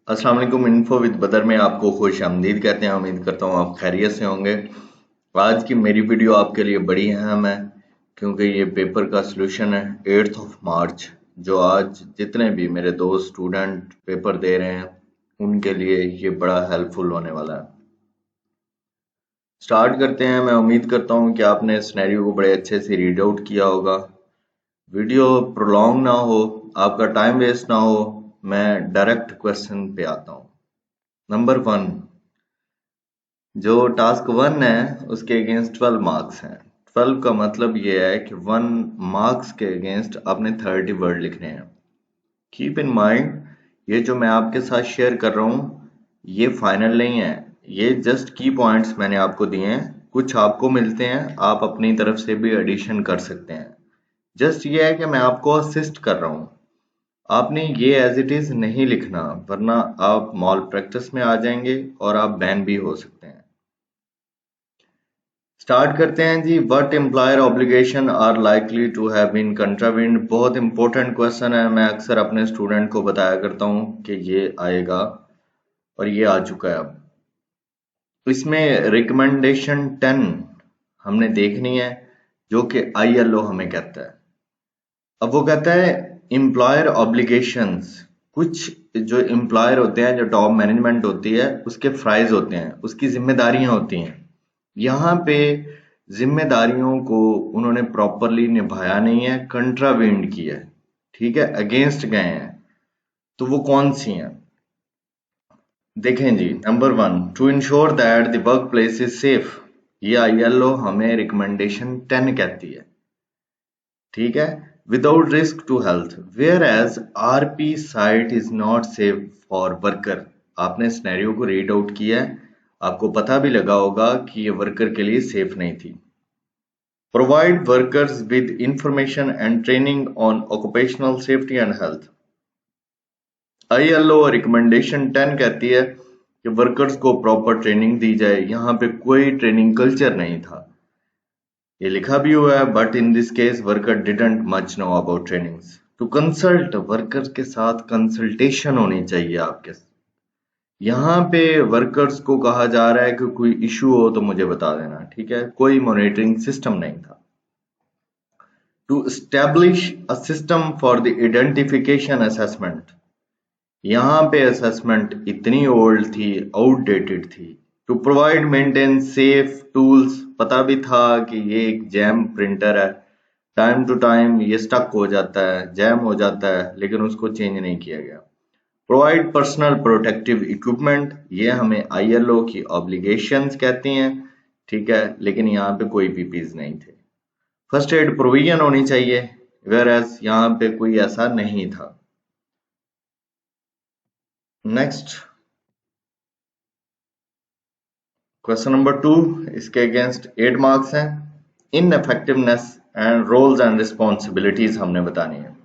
अस्सलाम वालेकुम। Info with बदर में आपको खुश आमदीद कहते हैं। उम्मीद करता हूँ आप खैरियत से होंगे। आज की मेरी वीडियो आपके लिए बड़ी अहम है क्योंकि ये पेपर का सलूशन है 8 मार्च, जो आज जितने भी मेरे दोस्त स्टूडेंट पेपर दे रहे हैं उनके लिए ये बड़ा हेल्पफुल होने वाला है। स्टार्ट करते हैं। मैं उम्मीद करता हूँ कि आपने सिनेरियो को बड़े अच्छे से रीड आउट किया होगा। वीडियो प्रोलॉन्ग ना हो, आपका टाइम वेस्ट ना हो, मैं डायरेक्ट क्वेश्चन पे आता हूँ। नंबर 1, जो टास्क 1 है उसके अगेंस्ट 12 मार्क्स हैं। 12 का मतलब ये है कि 1 मार्क्स के अगेंस्ट आपने 30 वर्ड लिखने हैं। कीप इन माइंड, ये जो मैं आपके साथ शेयर कर रहा हूँ ये फाइनल नहीं है, ये जस्ट की पॉइंट्स मैंने आपको दिए हैं। कुछ आपको मिलते हैं, आप अपनी तरफ से भी एडिशन कर सकते हैं। जस्ट ये है कि मैं आपको असिस्ट कर रहा हूँ। आपने ये एज इट इज नहीं लिखना, वरना आप मॉल प्रैक्टिस में आ जाएंगे और आप बैन भी हो सकते हैं। स्टार्ट करते हैं जी। What employer obligation are likely to have been contravened. बहुत इंपॉर्टेंट क्वेश्चन है। मैं अक्सर अपने स्टूडेंट को बताया करता हूँ कि ये आएगा और ये आ चुका है। अब इसमें रिकमेंडेशन 10 हमने देखनी है, जो कि ILO हमें कहता है। अब वो कहता है एम्प्लॉयर ऑब्लिगेशंस, कुछ जो एम्प्लॉयर होते हैं, जो टॉप मैनेजमेंट होती है, उसके फ्राइज होते हैं, उसकी जिम्मेदारियां होती हैं। यहाँ पे जिम्मेदारियों को उन्होंने प्रॉपरली निभाया नहीं है, कंट्रावेंड किया है, ठीक है, अगेंस्ट गए हैं। तो वो कौन सी हैं? देखें जी। Number 1, to ensure that the work place is safe. ये ILO हमें रिकमेंडेशन 10 कहती है, ठीक है। Without risk to health, whereas RP site is not safe for worker. आपने सिनेरियो को रीड आउट किया है, आपको पता भी लगा होगा कि ये वर्कर के लिए सेफ नहीं थी। Provide workers with information and training on occupational safety and health. ILO recommendation 10 कहती है कि वर्कर्स को प्रॉपर ट्रेनिंग दी जाए। यहाँ पे कोई ट्रेनिंग कल्चर नहीं था, ये लिखा भी हुआ है, but in this case worker didn't much know about trainings. To consult, worker के साथ कंसल्टेशन होनी चाहिए आपके। यहाँ पे वर्कर्स को कहा जा रहा है कि कोई इशू हो तो मुझे बता देना, ठीक है। कोई मॉनिटरिंग सिस्टम नहीं था। To establish a system for the identification assessment, यहाँ पे असेसमेंट इतनी ओल्ड थी, आउटडेटेड थी। To provide maintain safe tools, पता भी था कि ये एक जैम प्रिंटर है, टाइम टू टाइम ये स्टक हो जाता है, जैम हो जाता है, लेकिन उसको चेंज नहीं किया गया। प्रोवाइड पर्सनल प्रोटेक्टिव इक्विपमेंट, ये हमें ILO की ऑब्लिगेशंस कहती हैं, ठीक है, लेकिन यहाँ पे कोई PPs नहीं थे। फर्स्ट एड प्रोविजन होनी चाहिए, वेयर एज यहाँ पे कोई ऐसा नहीं था। नेक्स्ट क्वेश्चन नंबर 2, इसके अगेंस्ट 8 मार्क्स हैं। इनएफेक्टिवनेस एंड रोल्स एंड रिस्पॉन्सिबिलिटीज हमने बतानी है।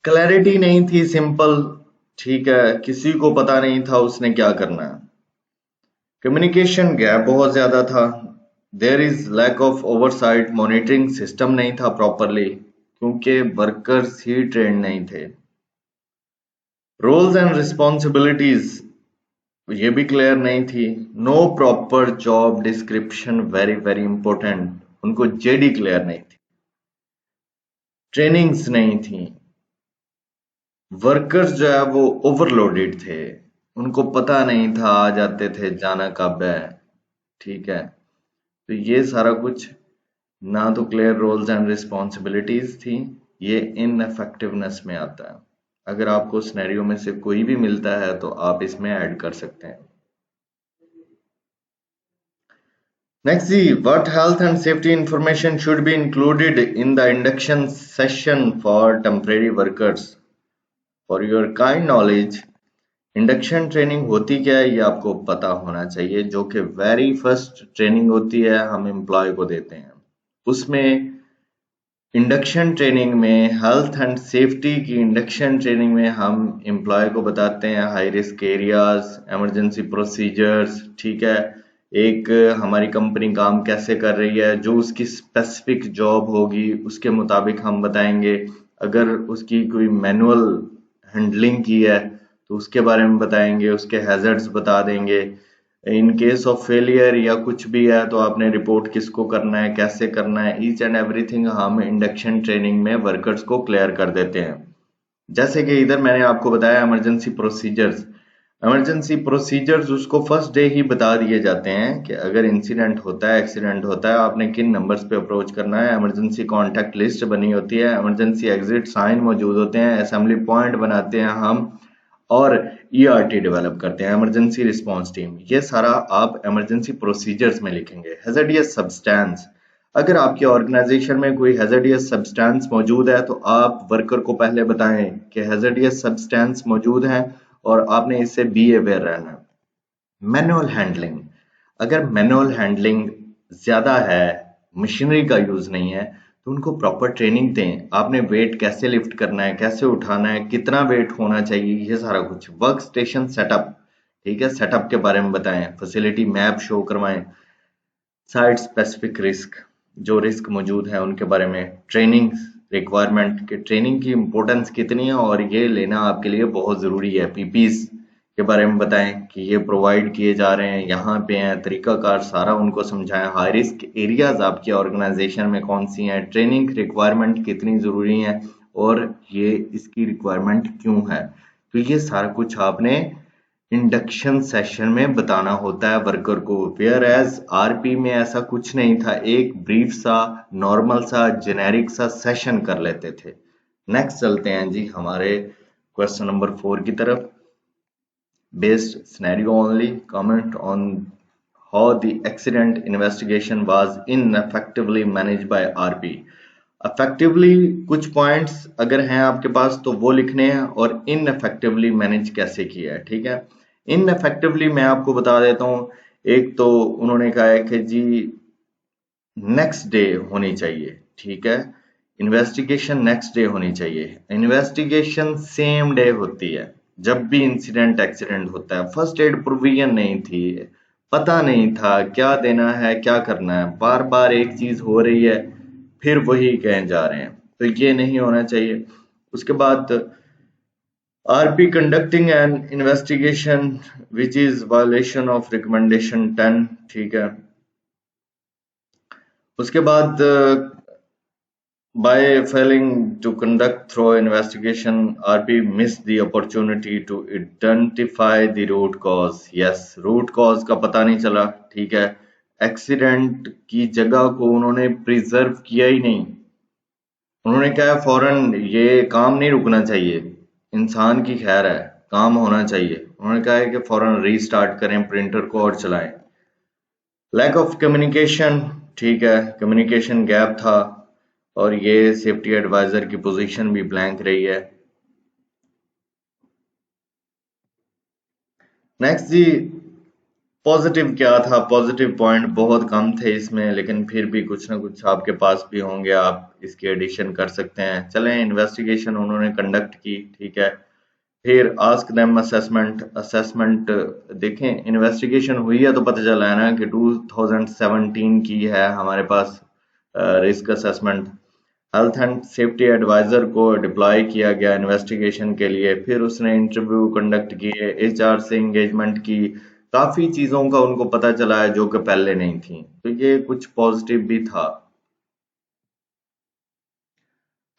क्लैरिटी नहीं थी, सिंपल, ठीक है, किसी को पता नहीं था उसने क्या करना है। कम्युनिकेशन गैप बहुत ज्यादा था। There is lack of oversight, monitoring system नहीं था प्रॉपरली क्योंकि वर्कर्स ही ट्रेंड नहीं थे। रोल्स एंड रिस्पॉन्सिबिलिटीज ये भी क्लियर नहीं थी। No proper job description, very very important, उनको JD क्लियर नहीं थी। ट्रेनिंग्स नहीं थी। वर्कर्स जो है वो ओवरलोडेड थे, उनको पता नहीं था आ जाते थे जाना कब है, ठीक है। तो ये सारा कुछ ना तो क्लियर रोल्स एंड रिस्पॉन्सिबिलिटीज थी, ये इनएफेक्टिवनेस में आता है। अगर आपको सिनेरियो में से कोई भी मिलता है तो आप इसमें ऐड कर सकते हैं। नेक्स्ट जी, what health and safety information should be included in the induction session for temporary workers? For your kind knowledge, induction training होती क्या है ये आपको पता होना चाहिए, जो कि वेरी फर्स्ट ट्रेनिंग होती है हम एम्प्लॉय को देते हैं। उसमें इंडक्शन ट्रेनिंग में, हेल्थ एंड सेफ्टी की इंडक्शन ट्रेनिंग में हम एम्प्लॉय को बताते हैं high risk areas, emergency procedures, ठीक है। एक हमारी कंपनी काम कैसे कर रही है, जो उसकी स्पेसिफिक जॉब होगी उसके मुताबिक हम बताएंगे। अगर उसकी कोई मैनुअल हैंडलिंग की है तो उसके बारे में बताएंगे, उसके हैजर्ड्स बता देंगे। इन केस ऑफ फेलियर या कुछ भी है तो आपने रिपोर्ट किसको करना है, कैसे करना है, ईच एंड एवरीथिंग हम इंडक्शन ट्रेनिंग में वर्कर्स को क्लियर कर देते हैं। जैसे कि इधर मैंने आपको बताया इमरजेंसी प्रोसीजर्स उसको फर्स्ट डे ही बता दिए जाते हैं कि अगर इंसिडेंट होता है, एक्सीडेंट होता है, आपने किन नंबर्स पे अप्रोच करना है। इमरजेंसी कॉन्टैक्ट लिस्ट बनी होती है, इमरजेंसी एग्जिट साइन मौजूद होते हैं, असेंबली पॉइंट बनाते हैं हम, और ईआरटी डेवलप करते हैं, इमरजेंसी रिस्पांस टीम। ये सारा आप इमरजेंसी प्रोसीजर्स में लिखेंगे। हैजार्डियस सब्सटेंस, अगर आपकी ऑर्गेनाइजेशन में कोई हैजार्डियस सब्सटेंस मौजूद है तो आप वर्कर को पहले बताएं कि हैजार्डियस सब्सटेंस मौजूद है और आपने इससे बी अवेयर रहना है। मैनुअल हैंडलिंग, अगर मैनुअल हैंडलिंग ज्यादा है, मशीनरी का यूज नहीं है, तो उनको प्रॉपर ट्रेनिंग दें। आपने वेट कैसे लिफ्ट करना है, कैसे उठाना है, कितना वेट होना चाहिए, ये सारा कुछ। वर्क स्टेशन सेटअप, ठीक है, सेटअप के बारे में बताएं, फैसिलिटी मैप शो करवाएं। साइट स्पेसिफिक रिस्क, जो रिस्क मौजूद है उनके बारे में। ट्रेनिंग रिक्वायरमेंट के ट्रेनिंग की इंपॉर्टेंस कितनी है और ये लेना आपके लिए बहुत जरूरी है। पीपीज के बारे में बताएं कि ये प्रोवाइड किए जा रहे हैं, यहाँ पे हैं, तरीकाकार सारा उनको समझाएं। हाई रिस्क एरियाज आपकी ऑर्गेनाइजेशन में कौन सी हैं, ट्रेनिंग रिक्वायरमेंट कितनी जरूरी है और ये इसकी रिक्वायरमेंट क्यों है। तो ये सारा कुछ आपने इंडक्शन सेशन में बताना होता है वर्कर को। वेयर एज आरपी में ऐसा कुछ नहीं था, एक ब्रीफ सा नॉर्मल सा जेनेरिक सा सेशन कर लेते थे। नेक्स्ट चलते हैं जी हमारे क्वेश्चन नंबर 4 की तरफ। Based scenario only, comment on how the accident investigation was ineffectively managed by RP. Effectively कुछ पॉइंट्स अगर हैं आपके पास तो वो लिखने हैं, और इनएफेक्टिवली मैनेज कैसे किया है, ठीक है। इनएफेक्टिवली मैं आपको बता देता हूं। एक तो उन्होंने कहा है कि जी नेक्स्ट डे होनी चाहिए, ठीक है, इन्वेस्टिगेशन नेक्स्ट डे होनी चाहिए। इन्वेस्टिगेशन सेम डे होती है जब भी इंसिडेंट एक्सीडेंट होता है। फर्स्ट एड प्रोविजन नहीं थी, पता नहीं था क्या देना है, क्या करना है, बार बार एक चीज हो रही है फिर वही कहे जा रहे हैं, तो ये नहीं होना चाहिए। उसके बाद RP conducting an investigation which is violation of recommendation 10, ठीक है। उसके बाद by failing to conduct thorough investigation, RP missed the opportunity to identify the root cause. Yes, root cause का पता नहीं चला, ठीक है। एक्सीडेंट की जगह को उन्होंने प्रिजर्व किया ही नहीं। उन्होंने कहा फौरन ये काम नहीं रुकना चाहिए, इंसान की खैर है, काम होना चाहिए। उन्होंने कहा है कि फौरन रीस्टार्ट करें प्रिंटर को और चलाएं। लैक ऑफ कम्युनिकेशन, ठीक है, कम्युनिकेशन गैप था, और ये सेफ्टी एडवाइजर की पोजीशन भी ब्लैंक रही है। नेक्स्ट जी, पॉजिटिव क्या था। पॉजिटिव पॉइंट बहुत कम थे इसमें, लेकिन फिर भी कुछ ना कुछ आपके पास भी होंगे, आप इसकी एडिशन कर सकते हैं। चलें, इन्वेस्टिगेशन उन्होंने कंडक्ट की, ठीक है। फिर आस्क देम असेसमेंट। असेसमेंट देखें, इन्वेस्टिगेशन हुई है तो पता चला है ना कि 2017 की है हमारे पास risk assessment. Health and safety adviser को डिप्लॉय किया गया इन्वेस्टिगेशन के लिए। फिर उसने इंटरव्यू कंडक्ट किए, एचआर से एंगेजमेंट की, काफी चीजों का उनको पता चला है जो कि पहले नहीं थी, तो ये कुछ पॉजिटिव भी था।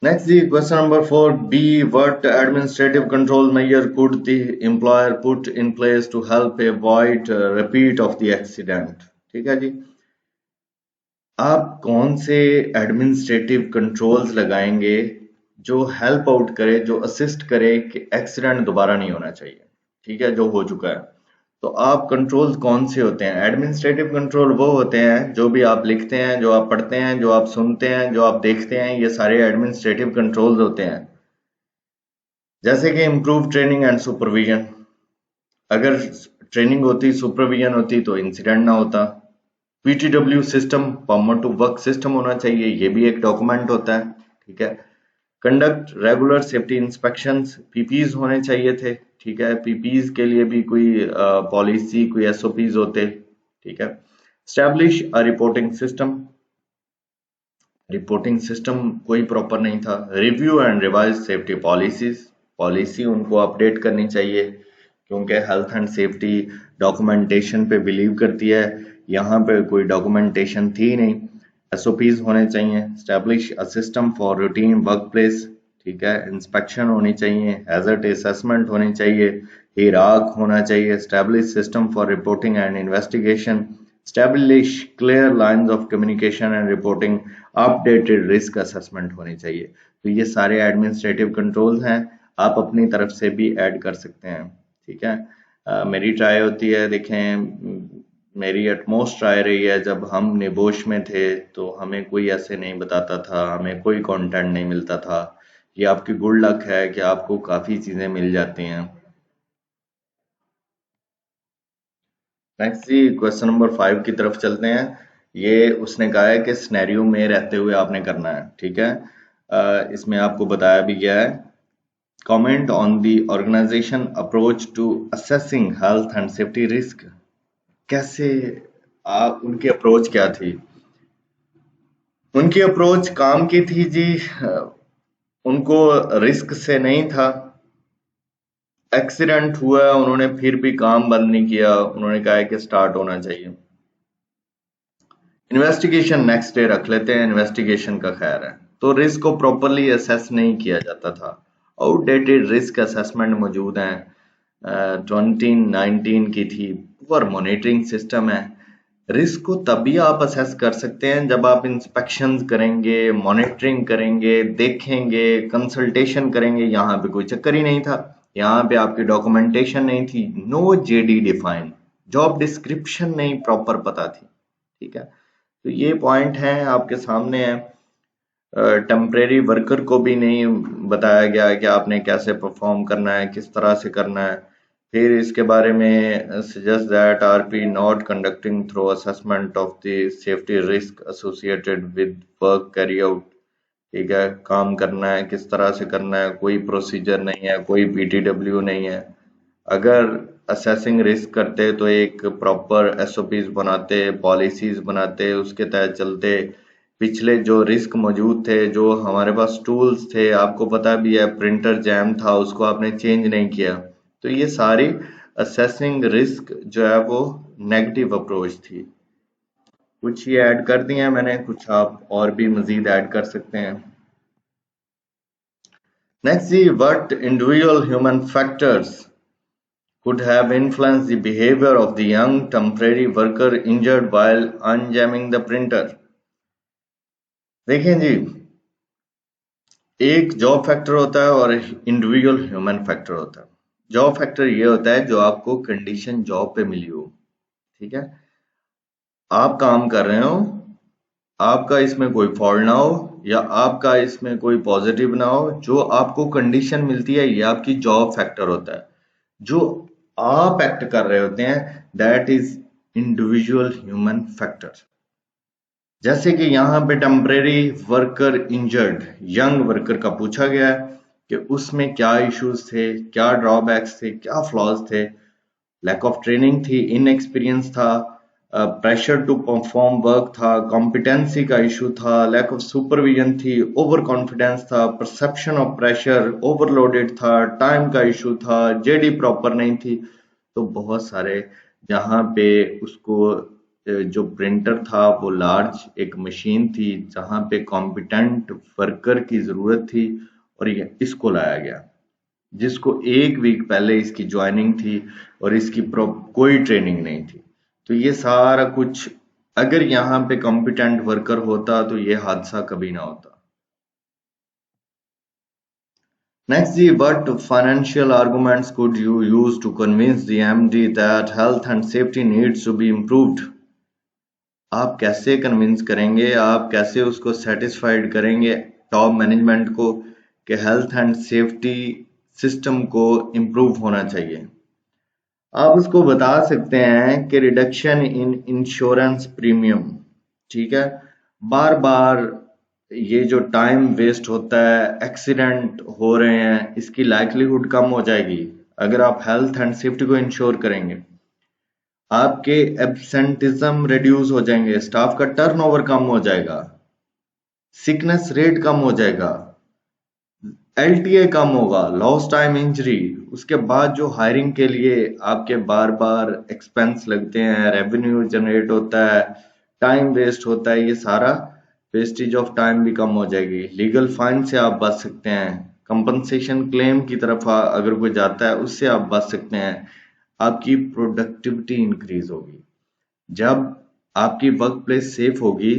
Next, the question number 4B. What administrative control measure could the employer put in place to help avoid repeat of the accident? ठीक है जी, आप कौन से एडमिनिस्ट्रेटिव कंट्रोल्स लगाएंगे जो हेल्प आउट करे, जो असिस्ट करे कि एक्सीडेंट दोबारा नहीं होना चाहिए, ठीक है, जो हो चुका है। तो आप कंट्रोल्स कौन से होते हैं? एडमिनिस्ट्रेटिव कंट्रोल वो होते हैं जो भी आप लिखते हैं, जो आप पढ़ते हैं, जो आप सुनते हैं, जो आप देखते हैं, ये सारे एडमिनिस्ट्रेटिव कंट्रोल्स होते हैं। जैसे कि इम्प्रूव ट्रेनिंग एंड सुपरविजन, अगर ट्रेनिंग होती, सुपरविजन होती तो इंसिडेंट ना होता। PTW system, permit to work system होना चाहिए, ये भी एक डॉक्यूमेंट होता है, ठीक है। Conduct regular safety inspections, PPs होने चाहिए थे, ठीक है, पीपीज के लिए भी कोई पॉलिसी, कोई SOPs होते, ठीक है। Establish a reporting system, reporting system कोई प्रॉपर नहीं था। Review and revise safety policies, policy उनको अपडेट करनी चाहिए, क्योंकि हेल्थ एंड सेफ्टी डॉक्यूमेंटेशन पे बिलीव करती है। यहाँ पे कोई डॉक्यूमेंटेशन थी नहीं। एसओपीज होने चाहिए, establish a system for routine work place, ठीक है, इंस्पेक्शन होनी चाहिए, हैजर्ड असेसमेंट होनी चाहिए, हिराक होना चाहिए, establish system for reporting and investigation, establish clear lines of communication and reporting, updated risk assessment होनी चाहिए। तो ये सारे एडमिनिस्ट्रेटिव कंट्रोल्स हैं, आप अपनी तरफ से भी ऐड कर सकते हैं, ठीक है। मेरी ट्राई होती है, देखें मेरी अटमोस्ट ट्राई रही है, जब हम निबोश में थे तो हमें कोई ऐसे नहीं बताता था, हमें कोई कंटेंट नहीं मिलता था। ये आपकी गुड लक है कि आपको काफ़ी चीज़ें मिल जाती हैं। नेक्स्ट जी, क्वेश्चन नंबर 5 की तरफ चलते हैं। ये उसने कहा है कि सिनेरियो में रहते हुए आपने करना है, ठीक है। इसमें आपको बताया भी गया है, comment on the organisation approach to assessing health and safety risk. कैसे उनकी अप्रोच क्या थी? उनकी अप्रोच काम की थी जी, उनको रिस्क से नहीं था। एक्सीडेंट हुआ, उन्होंने फिर भी काम बंद नहीं किया, उन्होंने कहा है कि स्टार्ट होना चाहिए। इन्वेस्टिगेशन नेक्स्ट डे रख लेते हैं, इन्वेस्टिगेशन का खैर है। तो रिस्क को प्रॉपरली असेस नहीं किया जाता था, आउटडेटेड रिस्क असेसमेंट मौजूद हैं, 2019 की थी, पुअर मॉनिटरिंग सिस्टम है। रिस्क को तभी आप असेस कर सकते हैं जब आप इंस्पेक्शंस करेंगे, मॉनिटरिंग करेंगे, देखेंगे, कंसल्टेशन करेंगे। यहाँ पे कोई चक्कर ही नहीं था, यहाँ पे आपकी डॉक्यूमेंटेशन नहीं थी, no JD define, job description नहीं प्रॉपर पता थी, ठीक है। तो ये पॉइंट है आपके सामने है। टेम्परेरी वर्कर को भी नहीं बताया गया है कि आपने कैसे परफॉर्म करना है, किस तरह से करना है। फिर इसके बारे में suggest that RP not conducting through assessment of the safety risk associated with work carry out, ठीक है, काम करना है किस तरह से करना है, कोई प्रोसीजर नहीं है, कोई पीटीडब्ल्यू नहीं है। अगर असेसिंग रिस्क करते तो एक प्रॉपर एसओपीज बनाते, पॉलिसीज बनाते, उसके तहत चलते। पिछले जो रिस्क मौजूद थे, जो हमारे पास टूल्स थे, आपको पता भी है प्रिंटर जैम था, उसको आपने चेंज नहीं किया। तो ये सारी असेसिंग रिस्क जो है वो नेगेटिव अप्रोच थी। कुछ ये ऐड कर दिए हैं मैंने, कुछ आप और भी मजीद ऐड कर सकते हैं। नेक्स्ट जी, what individual human factors could have influenced the behavior of the young temporary worker injured while unjamming the printer। देखें जी, एक जॉब फैक्टर होता है और इंडिविजुअल ह्यूमन फैक्टर होता है। जॉब फैक्टर ये होता है जो आपको कंडीशन जॉब पे मिली हो, ठीक है, आप काम कर रहे हो, आपका इसमें कोई फॉल्ट ना हो या आपका इसमें कोई पॉजिटिव ना हो, जो आपको कंडीशन मिलती है ये आपकी जॉब फैक्टर होता है। जो आप एक्ट कर रहे होते हैं that is individual human factor. जैसे कि यहाँ पे temporary worker injured young worker का पूछा गया है कि उसमें क्या इश्यूज थे, क्या ड्रॉबैक्स थे, क्या फ्लॉज थे। लैक ऑफ ट्रेनिंग थी, इनएक्सपीरियंस था, प्रेशर टू परफॉर्म वर्क था, कॉम्पिटेंसी का इशू था, लैक ऑफ सुपरविजन थी, ओवर कॉन्फिडेंस था, परसेप्शन ऑफ प्रेशर ओवरलोडेड था, टाइम का इशू था, जेडी प्रॉपर नहीं थी। तो बहुत सारे जहाँ पे उसको जो प्रिंटर था वो लार्ज एक मशीन थी जहाँ पे कॉम्पिटेंट वर्कर की जरूरत थी, और ये इसको लाया गया जिसको 1 वीक पहले इसकी ज्वाइनिंग थी और इसकी कोई ट्रेनिंग नहीं थी। तो ये सारा कुछ अगर यहाँ पे कॉम्पिटेंट वर्कर होता तो ये हादसा कभी ना होता। नेक्स्ट जी, what financial arguments could you use to convince the MD that health and safety needs to be improved? आप कैसे कन्विंस करेंगे, आप कैसे उसको सेटिस्फाइड करेंगे टॉप मैनेजमेंट को कि हेल्थ एंड सेफ्टी सिस्टम को इम्प्रूव होना चाहिए? आप उसको बता सकते हैं कि रिडक्शन इन इंश्योरेंस प्रीमियम, ठीक है, बार बार ये जो टाइम वेस्ट होता है, एक्सीडेंट हो रहे हैं, इसकी लाइक्लीहुड कम हो जाएगी अगर आप हेल्थ एंड सेफ्टी को इंश्योर करेंगे। आपके एब्सेंटिज्म रिड्यूस हो जाएंगे, स्टाफ का टर्नओवर कम हो जाएगा, सिकनेस रेट कम हो जाएगा, LTA कम होगा, लॉस्ट टाइम इंजरी। उसके बाद जो हायरिंग के लिए आपके बार बार एक्सपेंस लगते हैं, रेवेन्यू जनरेट होता है, टाइम वेस्ट होता है, ये सारा वेस्टेज ऑफ टाइम भी कम हो जाएगी। लीगल फाइन से आप बच सकते हैं, कंपनसेशन क्लेम की तरफ अगर कोई जाता है उससे आप बच सकते हैं। आपकी प्रोडक्टिविटी इंक्रीज होगी। जब आपकी वर्क प्लेस सेफ होगी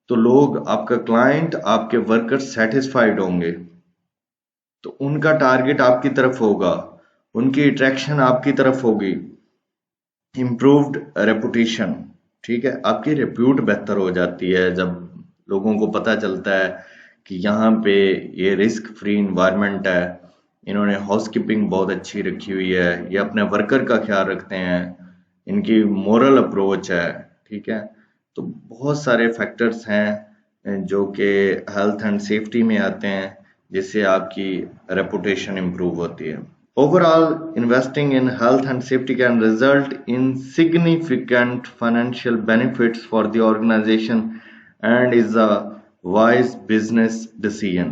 तो लोग, आपका क्लाइंट, आपके वर्कर सेटिस्फाइड होंगे, तो उनका टारगेट आपकी तरफ होगा, उनकी अट्रैक्शन आपकी तरफ होगी। इम्प्रूव्ड रेपुटेशन, ठीक है, आपकी रेप्यूट बेहतर हो जाती है जब लोगों को पता चलता है कि यहाँ पे ये रिस्क फ्री इन्वायरमेंट है, इन्होंने हाउसकीपिंग बहुत अच्छी रखी हुई है, ये अपने वर्कर का ख्याल रखते हैं, इनकी मोरल अप्रोच है, ठीक है। तो बहुत सारे फैक्टर्स हैं जो कि हेल्थ एंड सेफ्टी में आते हैं, जिससे आपकी रेपुटेशन इम्प्रूव होती है। Overall, investing in health and safety can result in significant financial benefits for the organization and is a wise business decision.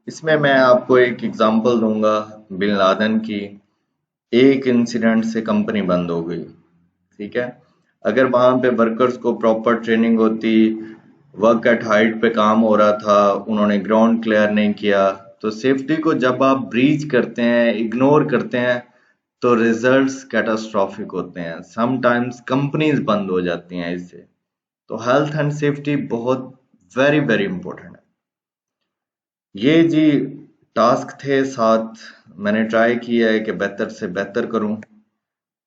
इसमें मैं आपको एक एग्जांपल दूंगा बिन लादेन की। एक इंसिडेंट से कंपनी बंद हो गई, ठीक है। अगर वहां पे वर्कर्स को प्रॉपर ट्रेनिंग होती, वर्क एट हाइट पे काम हो रहा था, उन्होंने ग्राउंड क्लियर नहीं किया, तो सेफ्टी को जब आप ब्रीच करते हैं, इग्नोर करते हैं, तो रिजल्ट्स कैटास्ट्रॉफिक होते हैं। समटाइम्स कंपनीज बंद हो जाती हैं इससे। तो हेल्थ एंड सेफ्टी बहुत वेरी वेरी इंपॉर्टेंट है। ये जी टास्क थे 7, मैंने ट्राई किया है कि बेहतर से बेहतर करूं।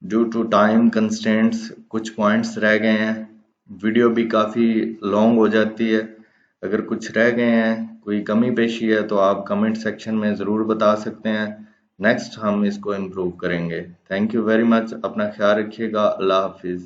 ड्यू टू टाइम कंस्ट्रेंट्स कुछ पॉइंट्स रह गए हैं, वीडियो भी काफ़ी लॉन्ग हो जाती है। अगर कुछ रह गए हैं, कोई कमी पेशी है, तो आप कमेंट सेक्शन में ज़रूर बता सकते हैं। नेक्स्ट हम इसको इम्प्रूव करेंगे। थैंक यू वेरी मच, अपना ख्याल रखिएगा। अल्लाह हाफिज़।